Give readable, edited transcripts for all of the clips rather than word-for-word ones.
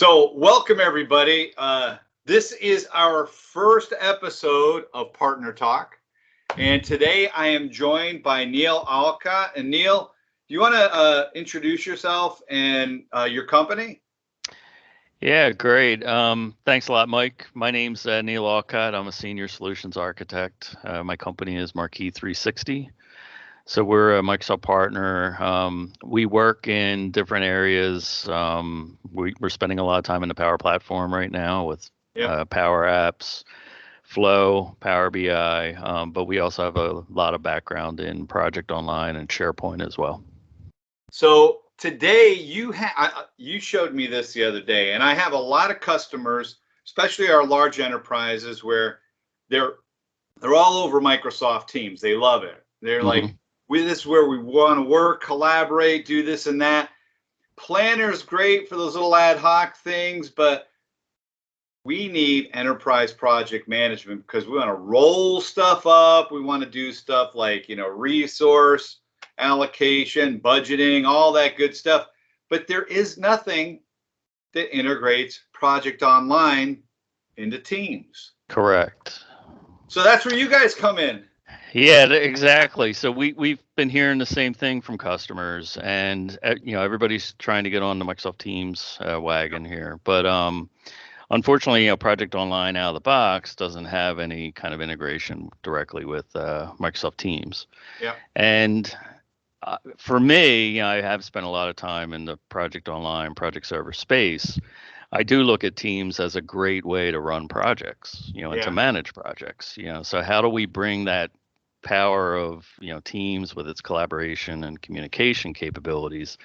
So, welcome everybody. This is our first episode of Partner Talk, and today I am joined by Neil Alcott. And Neil, do you want to introduce yourself and your company? Yeah, great. Thanks a lot, Mike. My name's Neil Alcott. I'm a senior solutions architect. My company is Marquee 360. So we're a Microsoft partner. We work in different areas. We're spending a lot of time in the Power Platform right now with Yep. Power Apps, Flow, Power BI, but we also have a lot of background in Project Online and SharePoint as well. So today you showed me this the other day, and I have a lot of customers, especially our large enterprises, where they're all over Microsoft Teams. They love it. They're like, this is where we want to work, collaborate, do this and that. Planner's great for those little ad hoc things, but we need enterprise project management because we want to roll stuff up. We want to do stuff like, resource allocation, budgeting, all that good stuff. But there is nothing that integrates Project Online into Teams. Correct. So that's where you guys come in. Yeah, exactly. So we've been hearing the same thing from customers, and everybody's trying to get on the Microsoft Teams wagon here. But unfortunately, Project Online out of the box doesn't have any kind of integration directly with Microsoft Teams. Yeah. And for me, I have spent a lot of time in the Project Online, Project Server space. I do look at Teams as a great way to run projects, and to manage projects. So how do we bring that power of Teams with its collaboration and communication capabilities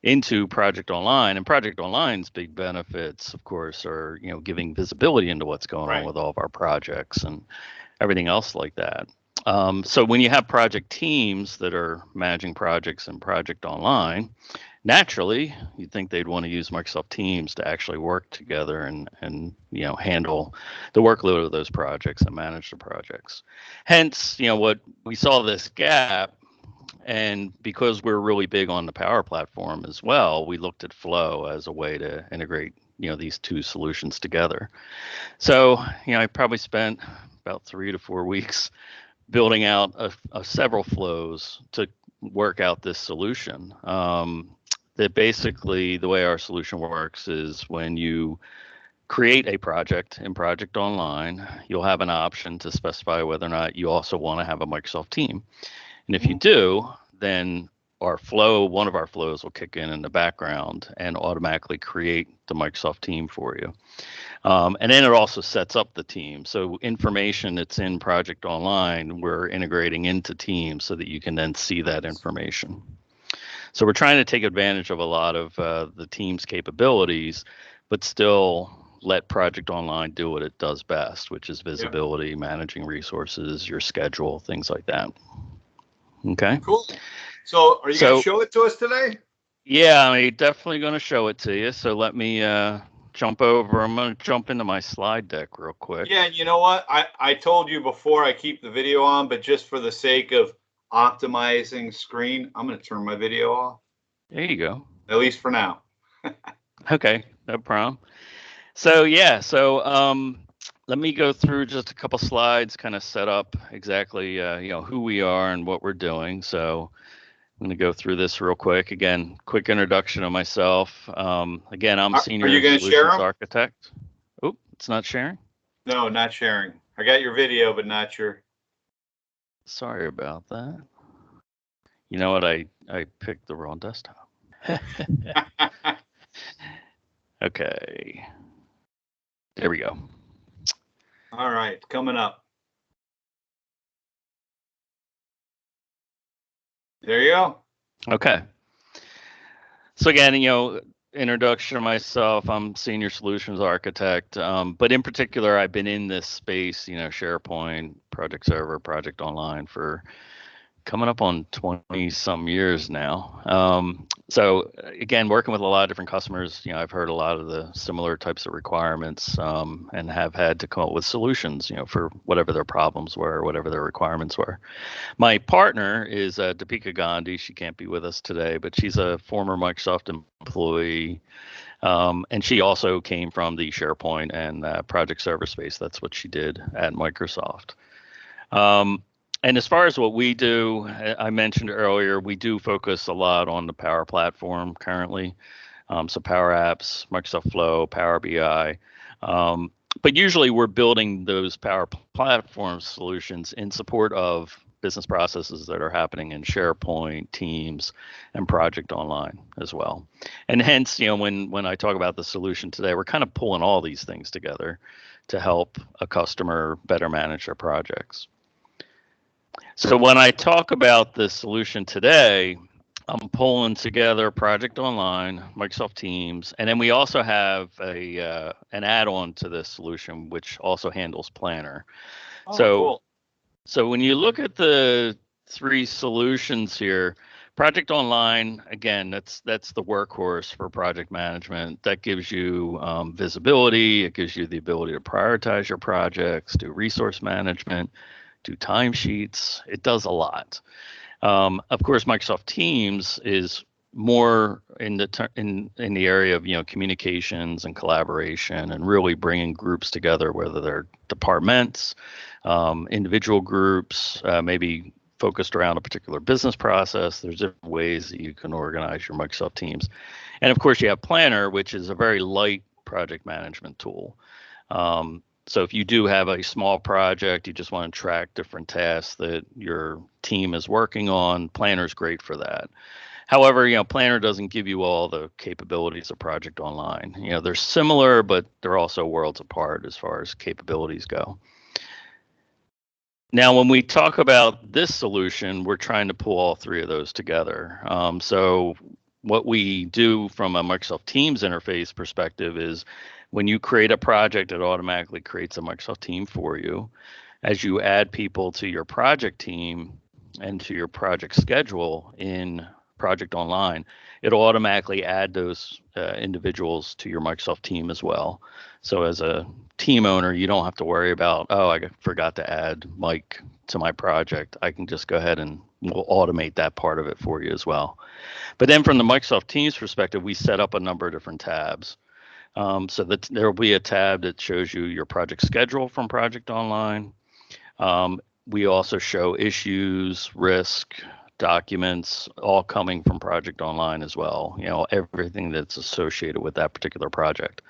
into Project Online? And Project Online's big benefits, of course, are giving visibility into what's going on with all of our projects and everything else like that. So when you have project teams that are managing projects in Project Online, naturally you'd think they'd want to use Microsoft Teams to actually work together and handle the workload of those projects and manage the projects. Hence, what we saw this gap, and because we're really big on the Power Platform as well, we looked at Flow as a way to integrate these two solutions together. So I probably spent about 3 to 4 weeks building out several flows to work out this solution. That basically the way our solution works is when you create a project in Project Online, you'll have an option to specify whether or not you also want to have a Microsoft team. And if you do, then one of our flows will kick in the background and automatically create the Microsoft team for you. And then it also sets up the team. So information that's in Project Online, we're integrating into Teams so that you can then see that information. So we're trying to take advantage of a lot of the Teams capabilities, but still let Project Online do what it does best, which is visibility, managing resources, your schedule, things like that. Okay. Cool. So are you going to show it to us today? Yeah, I'm definitely going to show it to you. So let me jump over. I'm going to jump into my slide deck real quick. Yeah, and you know what? I told you before I keep the video on, but just for the sake of optimizing screen, I'm going to turn my video off. There you go. At least for now. Okay, no problem. So let me go through just a couple slides, kind of set up exactly who we are and what we're doing. So I'm going to go through this real quick. Again, quick introduction of myself. Again, I'm senior solutions architect. Oh, it's not sharing? No, not sharing. I got your video, but not your. Sorry about that. You know what? I picked the wrong desktop. Okay. There we go. All right, coming up. There you go. Okay. So again, introduction of myself, I'm senior solutions architect, but in particular, I've been in this space, SharePoint, Project Server, Project Online for coming up on 20 some years now. So again, working with a lot of different customers, I've heard a lot of the similar types of requirements, and have had to come up with solutions, for whatever their problems were, or whatever their requirements were. My partner is Deepika Gandhi. She can't be with us today, but she's a former Microsoft employee, and she also came from the SharePoint and project server space. That's what she did at Microsoft. And as far as what we do, I mentioned earlier, we do focus a lot on the Power Platform currently. So Power Apps, Microsoft Flow, Power BI. But usually we're building those Power Platform solutions in support of business processes that are happening in SharePoint, Teams, and Project Online as well. And hence, when I talk about the solution today, we're kind of pulling all these things together to help a customer better manage their projects. So when I talk about the solution today, I'm pulling together Project Online, Microsoft Teams, and then we also have an add-on to this solution which also handles Planner. Oh, so cool. so when you look at the three solutions here, Project Online, again, that's the workhorse for project management. That gives you visibility. It gives you the ability to prioritize your projects, do resource management, do timesheets. It does a lot. Of course, Microsoft Teams is more in the area of communications and collaboration, and really bringing groups together, whether they're departments, individual groups, maybe focused around a particular business process. There's different ways that you can organize your Microsoft Teams, and of course, you have Planner, which is a very light project management tool. So if you do have a small project, you just want to track different tasks that your team is working on, Planner's great for that. However, Planner doesn't give you all the capabilities of Project Online. They're similar, but they're also worlds apart as far as capabilities go. Now, when we talk about this solution, we're trying to pull all three of those together. So what we do from a Microsoft Teams interface perspective is when you create a project, it automatically creates a Microsoft team for you. As you add people to your project team and to your project schedule in Project Online, it'll automatically add those individuals to your Microsoft team as well. So as a team owner, you don't have to worry about, oh, I forgot to add Mike to my project. I can just go ahead and we'll automate that part of it for you as well. But then from the Microsoft Teams perspective, we set up a number of different tabs. So that there will be a tab that shows you your project schedule from Project Online. We also show issues, risk, documents, all coming from Project Online as well. Everything that's associated with that particular project.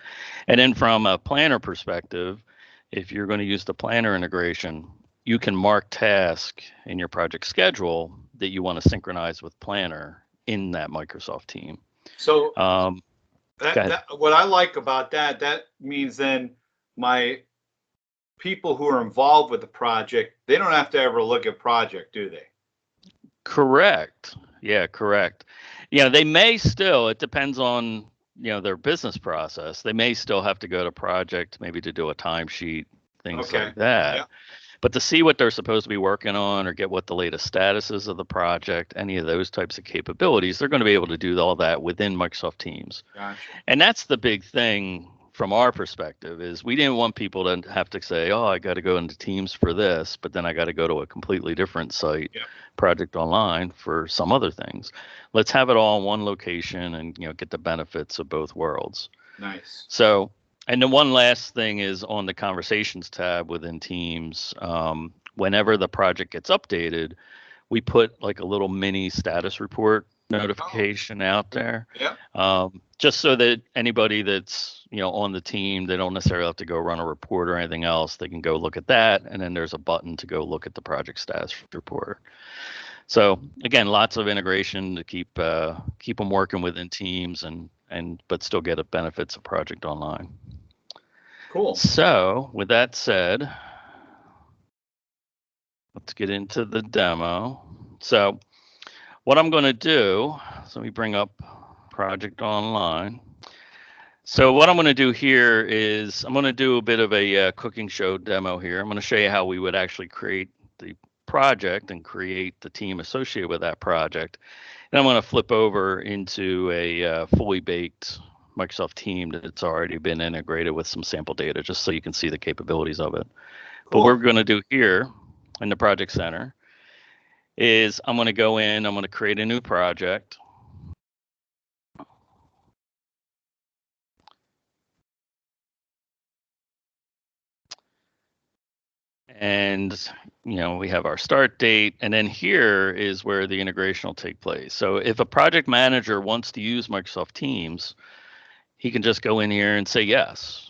And then from a Planner perspective, if you're going to use the Planner integration, you can mark tasks in your project schedule that you want to synchronize with Planner in that Microsoft team. So what I like about that means then my people who are involved with the project, they don't have to ever look at project, do they? Correct. Yeah, correct. They may still, it depends on, their business process. They may still have to go to project, maybe to do a timesheet, things like that. Yeah. But to see what they're supposed to be working on or get what the latest status is of the project, any of those types of capabilities, they're going to be able to do all that within Microsoft Teams. Gotcha. And that's the big thing from our perspective is we didn't want people to have to say, oh, I got to go into Teams for this, but then I got to go to a completely different site, Project Online, for some other things. Let's have it all in one location and get the benefits of both worlds. Nice. So, and the one last thing is on the Conversations tab within Teams. Whenever the project gets updated, we put like a little mini status report notification out there. Just so that anybody that's on the team, they don't necessarily have to go run a report or anything else. They can go look at that, and then there's a button to go look at the project status report. So again, lots of integration to keep them working within Teams but still get the benefits of Project Online. Cool. So with that said, let's get into the demo. So what I'm going to do, so let me bring up Project Online. So what I'm going to do here is I'm going to do a bit of a cooking show demo here. I'm going to show you how we would actually create the project and create the team associated with that project. And I'm going to flip over into a fully baked Microsoft team that's already been integrated with some sample data, just so you can see the capabilities of it. But what we're going to do here in the Project Center is I'm going to go in, I'm going to create a new project. And, we have our start date, and then here is where the integration will take place. So if a project manager wants to use Microsoft Teams, he can just go in here and say yes.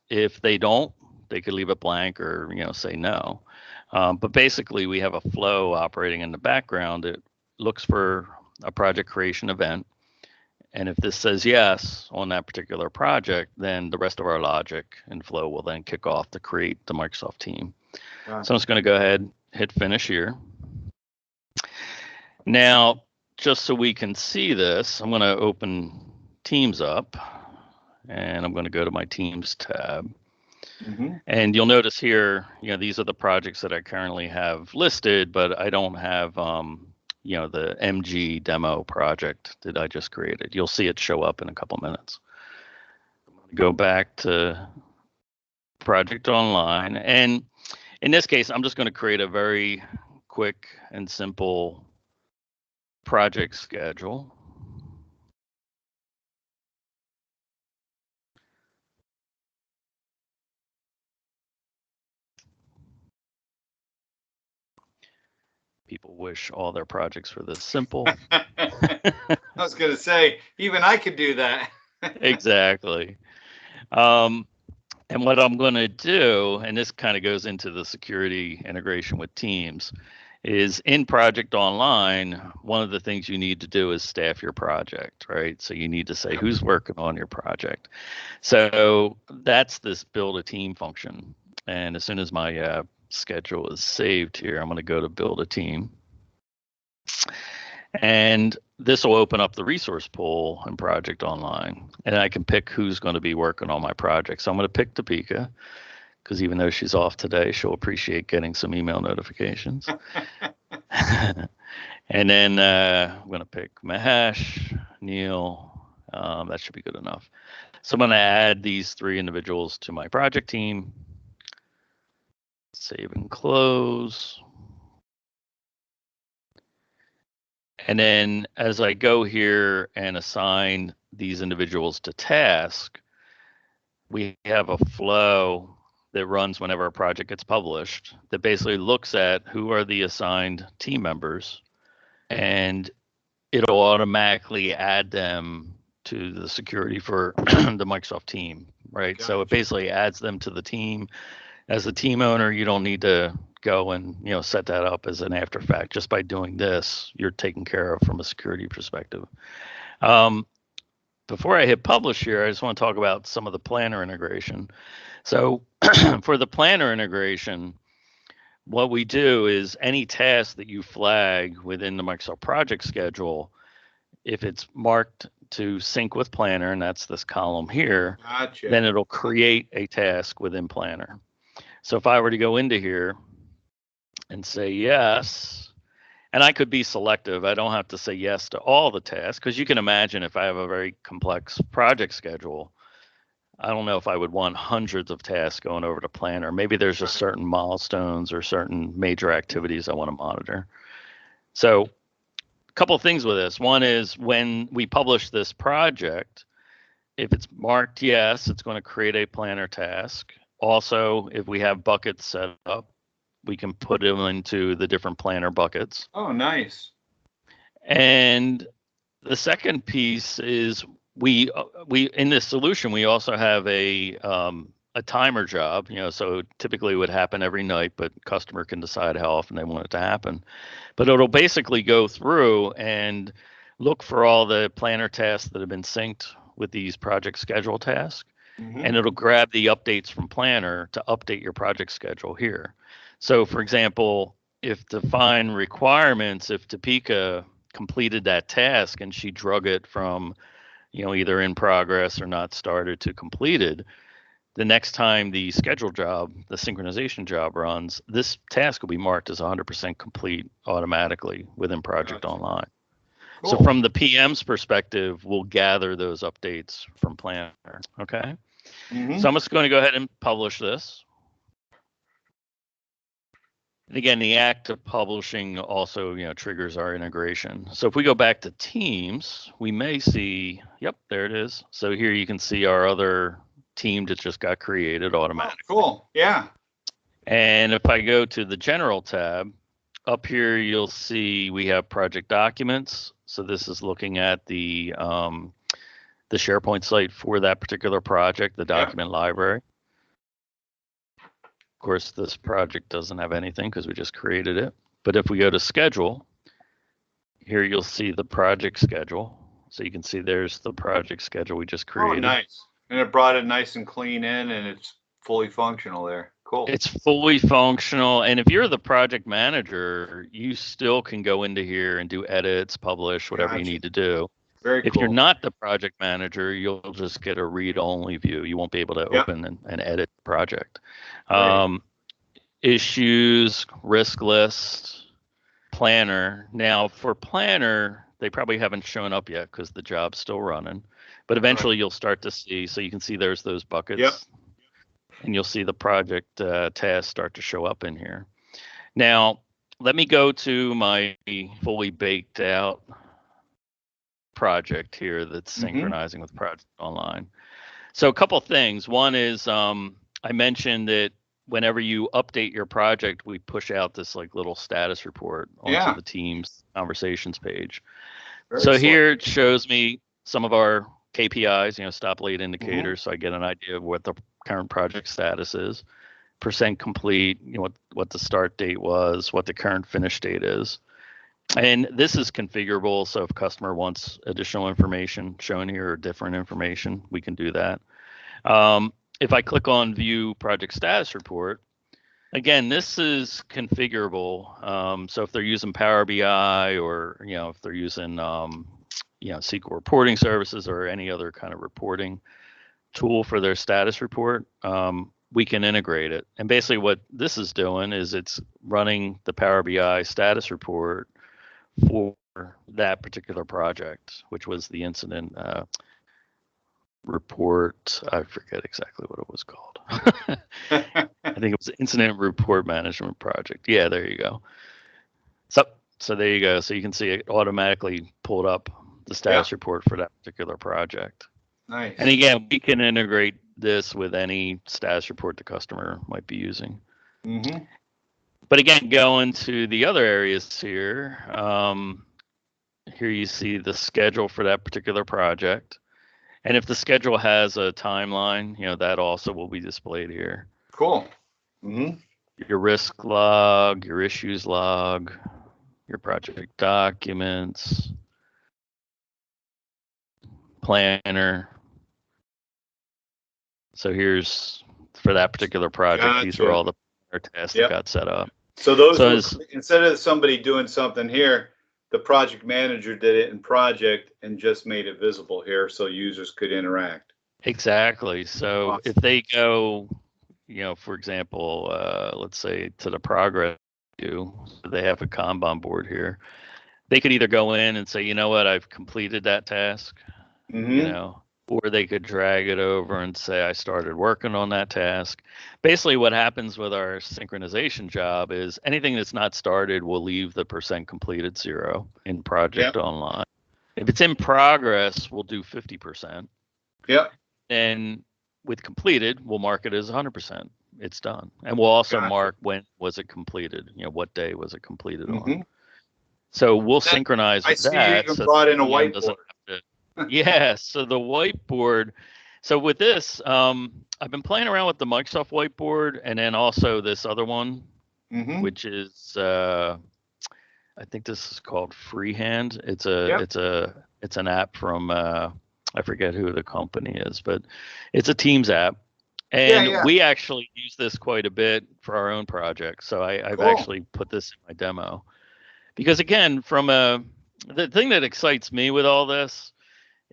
If they don't, they could leave it blank or, say no. But basically, we have a flow operating in the background. It looks for a project creation event. And if this says yes on that particular project, then the rest of our logic and flow will then kick off to create the Microsoft team. Gotcha. So I'm just going to go ahead, hit finish here. Now, just so we can see this, I'm going to open Teams up, and I'm going to go to my Teams tab. Mm-hmm. And you'll notice here, these are the projects that I currently have listed, but I don't have, the MG demo project that I just created. You'll see it show up in a couple minutes. Go back to Project Online, and in this case, I'm just going to create a very quick and simple project schedule. People wish all their projects were this simple. I was going to say, even I could do that. Exactly. And what I'm going to do, and this kind of goes into the security integration with Teams, is in Project Online, one of the things you need to do is staff your project, right? So you need to say who's working on your project. So that's this build a team function. And as soon as my schedule is saved here, I'm going to go to build a team. And this will open up the resource pool in Project Online. And I can pick who's going to be working on my project. So I'm going to pick Topeka, because even though she's off today, she'll appreciate getting some email notifications. And then I'm going to pick Mahesh, Neil. That should be good enough. So I'm going to add these 3 individuals to my project team. Save and close. And then as I go here and assign these individuals to task, we have a flow that runs whenever a project gets published that basically looks at who are the assigned team members, and it'll automatically add them to the security for the Microsoft team, right? Gotcha. So it basically adds them to the team. As a team owner, you don't need to go and set that up as an after fact. Just by doing this, you're taken care of from a security perspective. Before I hit publish here, I just want to talk about some of the planner integration. So for the planner integration, what we do is any task that you flag within the Microsoft project schedule, if it's marked to sync with planner, and that's this column here, gotcha, then it'll create a task within planner. So if I were to go into here and say yes, and I could be selective, I don't have to say yes to all the tasks, because you can imagine if I have a very complex project schedule, I don't know if I would want hundreds of tasks going over to planner. Maybe there's just certain milestones or certain major activities I want to monitor. So a couple of things with this. One is when we publish this project, if it's marked yes, it's going to create a planner task. Also, if we have buckets set up, we can put them into the different planner buckets. Oh, nice. And the second piece is we in this solution, we also have a timer job, so typically it would happen every night, but customer can decide how often they want it to happen. But it'll basically go through and look for all the planner tasks that have been synced with these project schedule tasks. Mm-hmm. And it'll grab the updates from planner to update your project schedule here. So for example, if define requirements, if Topeka completed that task and she drug it from either in progress or not started to completed, the next time the schedule job, the synchronization job runs, this task will be marked as 100% complete automatically within Project Online. So Cool. from the PM's perspective, we'll gather those updates from Planner. Okay. So I'm just going to go ahead and publish this. And again, the act of publishing also, triggers our integration. So if we go back to Teams, we may see, yep, there it is. So here you can see our other team that just got created automatically. Oh, cool. Yeah. And if I go to the General tab, up here you'll see we have project documents. So this is looking at the SharePoint site for that particular project, the document library. Of course, this project doesn't have anything because we just created it. But if we go to schedule, here you'll see the project schedule. So you can see there's the project schedule we just created. Oh, nice. And it brought it nice and clean in, and it's fully functional there. Cool. It's fully functional. And if you're the project manager, you still can go into here and do edits, publish, whatever you need to do. Very If cool. you're not the project manager, you'll just get a read-only view. You won't be able to open and edit the project. Issues, risk list, planner. Now, for planner, they probably haven't shown up yet because the job's still running. But eventually you'll start to see, so you can see there's those buckets. And you'll see the project tasks start to show up in here. Now, let me go to my fully baked out project here that's synchronizing with Project Online. So a couple things. One is I mentioned that whenever you update your project, we push out this like little status report onto the Teams conversations page. So here it shows me some of our KPIs, stop late indicators, so I get an idea of what the current project status is, percent complete, what the start date was, what the current finish date is. And this is configurable, so if customer wants additional information shown here or different information, we can do that. If I click on View Project Status Report, again, this is configurable. So if they're using Power BI or, if they're using, SQL reporting services or any other kind of reporting tool for their status report, we can integrate it. And basically what this is doing is it's running the Power BI status report for that particular project, which was the incident report. I forget exactly what it was called. I think it was Incident Report Management Project. Yeah, there you go. So there you go. So you can see it automatically pulled up the status report for that particular project. Nice. And again, we can integrate this with any status report the customer might be using. But again, going to the other areas here, here you see the schedule for that particular project. And if the schedule has a timeline, that also will be displayed here. Cool. Your risk log, your issues log, your project documents, planner. So here's, for that particular project, these are all the tasks that got set up. So those, instead of somebody doing something here, the project manager did it in project and just made it visible here so users could interact. Exactly. So if they go, for example, let's say to the progress view, they have a Kanban board here. They could either go in and say, you know what, I've completed that task, or they could drag it over and say, I started working on that task. Basically, what happens with our synchronization job is anything that's not started will leave the percent completed 0 in Project Online. If it's in progress, we'll do 50%. And with completed, we'll mark it as 100%. It's done. And we'll also mark when was it completed, what day was it completed on. So we'll synchronize with that. I see you even brought in a whiteboard. So the whiteboard. So with this, I've been playing around with the Microsoft whiteboard and then also this other one, which is I think this is called Freehand. It's an app from I forget who the company is, but it's a Teams app. And we actually use this quite a bit for our own projects. So I've actually put this in my demo. Because again, the thing that excites me with all this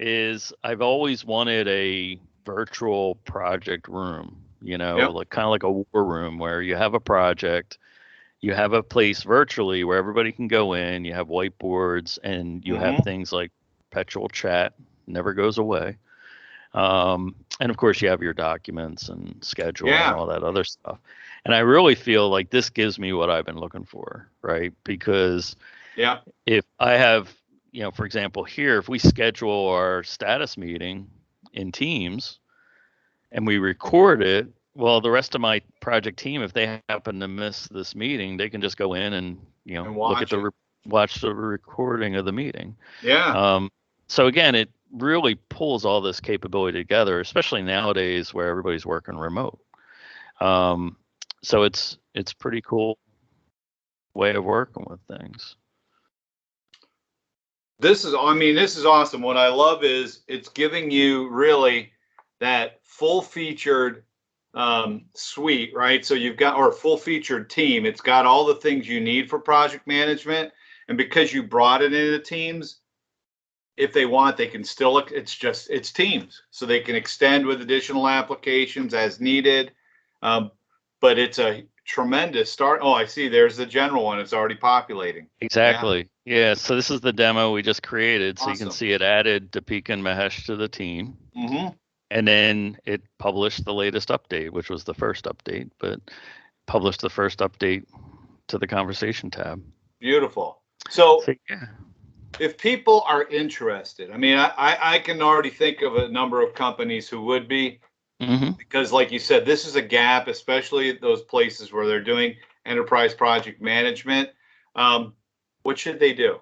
is I've always wanted a virtual project room, like kind of like a war room where you have a project, you have a place virtually where everybody can go in, you have whiteboards, and you have things like perpetual chat, never goes away. And of course, you have your documents and schedule and all that other stuff. And I really feel like this gives me what I've been looking for, right? Because if I have, for example, here, if we schedule our status meeting in Teams and we record it, well, the rest of my project team, if they happen to miss this meeting, they can just go in and, look at watch the recording of the meeting. So again, it really pulls all this capability together, especially nowadays where everybody's working remote. So it's pretty cool way of working with things. This is awesome. What I love is it's giving you really that full featured suite, right? So you've got, or full featured team. It's got all the things you need for project management. And because you brought it into Teams, if they want, they can still, it's Teams. So they can extend with additional applications as needed. But it's a tremendous start. Oh, I see. There's the general one. It's already populating. Exactly. Yeah. So this is the demo we just created. So you can see it added Deepika and Mahesh to the team. And then it published the latest update, which was the first update, but published the first update to the conversation tab. Beautiful. So if people are interested, I can already think of a number of companies who would be, because like you said, this is a gap, especially those places where they're doing enterprise project management. What should they do?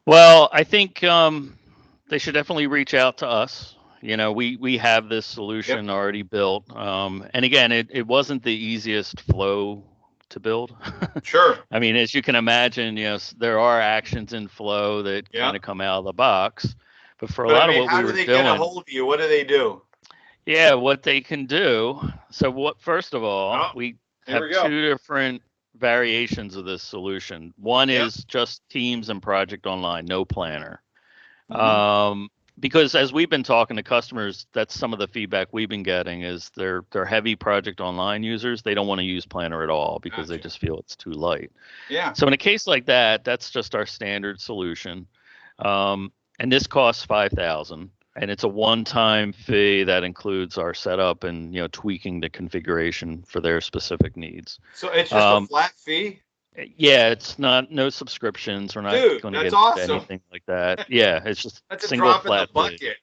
Well, I think they should definitely reach out to us. We have this solution already built. And again, it wasn't the easiest flow to build. Sure. As you can imagine, there are actions in flow that kind of come out of the box. But for a lot of what we were doing, how do they get a hold of you? What do they do? Yeah, what they can do. So first of all, we have two different variations of this solution. One is just Teams and Project Online, no planner. Because as we've been talking to customers, that's some of the feedback we've been getting is they're heavy Project Online users. They don't want to use Planner at all because they just feel it's too light. So in a case like that, that's just our standard solution. And this costs $5,000, and it's a one-time fee that includes our setup and tweaking the configuration for their specific needs. So it's just a flat fee? Yeah, it's no subscriptions. We're not going to get into anything like that. Yeah, it's just that's single a drop flat in the bucket.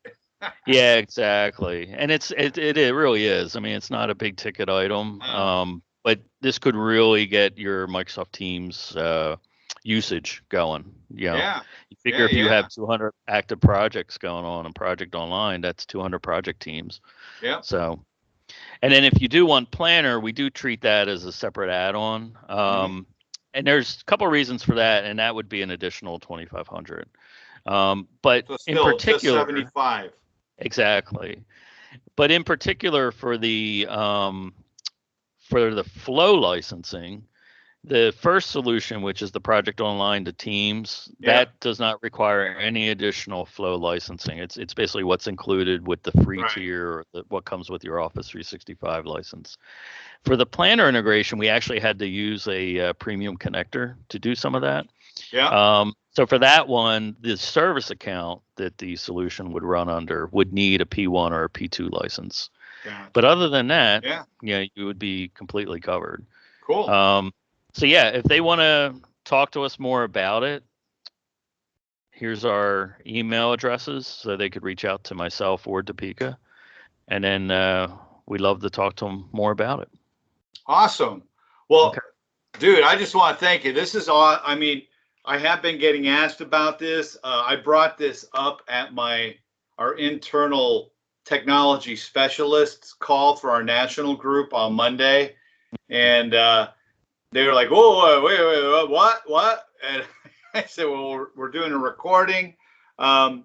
Yeah, exactly. And it really is. It's not a big ticket item. But this could really get your Microsoft Teams usage going. You figure if you have 200 active projects going on in Project Online, that's 200 project teams. So, and then if you do want Planner, we do treat that as a separate add-on. And there's a couple of reasons for that, and that would be an additional $2,500. But so in particular, just 75. Exactly. But in particular for the flow licensing, the first solution, which is the Project Online to Teams, that does not require any additional flow licensing. It's basically what's included with the free tier, or what comes with your Office 365 license. For the Planner integration, we actually had to use a premium connector to do some of that. So for that one, the service account that the solution would run under would need a P1 or a P2 license. But other than that, you would be completely covered. Cool. So if they want to talk to us more about it, here's our email addresses so they could reach out to myself or Deepika, and then we'd love to talk to them more about it. Awesome. Well, dude, I just want to thank you. This is all. I have been getting asked about this. I brought this up at our internal technology specialists call for our national group on Monday, and they were like, "Whoa, wait, what?" And I said, "Well, we're doing a recording, and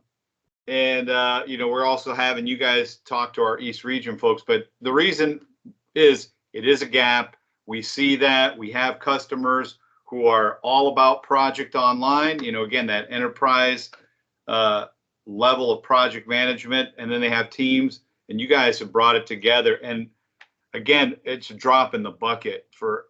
we're also having you guys talk to our East Region folks. But the reason is it is a gap. We see that we have customers who are all about Project Online. Again, that enterprise level of project management, and then they have Teams, and you guys have brought it together. And again, it's a drop in the bucket for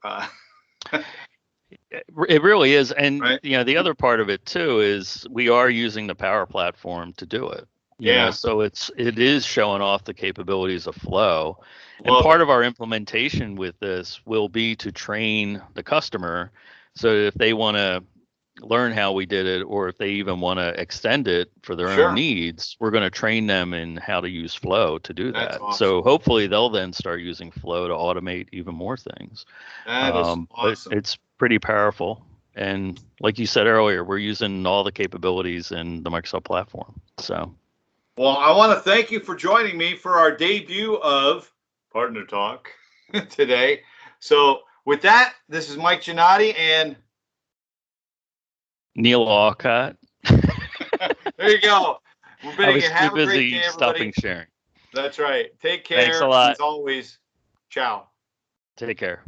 It really is. And, right? the other part of it too is we are using the Power Platform to do it. Yeah, So it is showing off the capabilities of Flow. And love part it. of our implementation with this will be to train the customer so that if they want to learn how we did it, or if they even want to extend it for their own Sure, needs, we're going to train them in how to use Flow to do that's that. awesome. So hopefully they'll then start using Flow to automate even more things. That is But awesome. it's pretty powerful. And like you said earlier, we're using all the capabilities in the Microsoft platform. So, Well, I want to thank you for joining me for our debut of Partner Talk today. So, with that, this is Mike Giannotti, and Neil Alcott, there you go. We're I bidding you was too have a great day, busy stopping everybody. sharing. That's right. Take Thanks a care. And lot. as always, ciao. Take care.